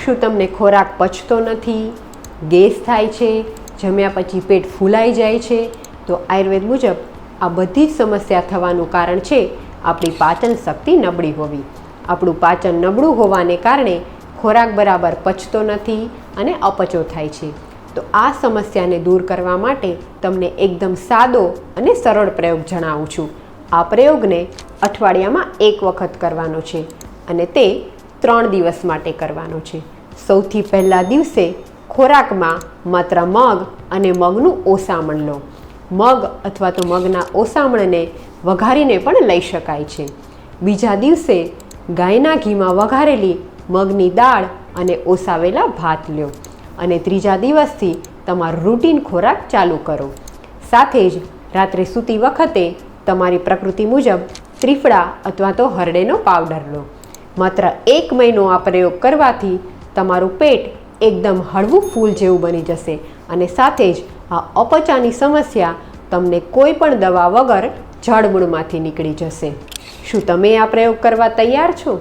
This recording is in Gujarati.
શું તમને ખોરાક પચતો નથી, ગેસ થાય છે, જમ્યા પછી પેટ ફૂલાઈ જાય છે? તો આયુર્વેદ મુજબ આ બધી જ સમસ્યા થવાનું કારણ છે આપણી પાચન શક્તિ નબળી હોવી. આપણું પાચન નબળું હોવાને કારણે ખોરાક બરાબર પચતો નથી અને અપચો થાય છે. તો આ સમસ્યાને દૂર કરવા માટે તમને એકદમ સાદો અને સરળ પ્રયોગ જણાવું છું. આ પ્રયોગને અઠવાડિયામાં 1 વખત કરવાનો છે અને તે 3 દિવસ માટે કરવાનો છે. સૌથી પહેલા દિવસે ખોરાકમાં માત્ર મગ અને મગનું ઓસામણ લો. મગ અથવા તો મગના ઓસામણને વઘારીને પણ લઈ શકાય છે. બીજા દિવસે ગાયના ઘીમાં વઘારેલી મગની દાળ અને ઓસાવેલા ભાત લો અને ત્રીજા દિવસથી તમારું રૂટીન ખોરાક ચાલુ કરો. સાથે જ રાત્રે સૂતી વખતે તમારી પ્રકૃતિ મુજબ ત્રિફળા અથવા તો હરડેનો પાવડર લો. માત્ર 1 મહિનો આ પ્રયોગ કરવાથી તમારું પેટ એકદમ હળવું ફૂલ જેવું બની જશે અને સાથે જ આ અપચાની સમસ્યા તમને કોઈ પણ દવા વગર જડમૂળમાંથી નીકળી જશે. શું તમે આ પ્રયોગ કરવા તૈયાર છો?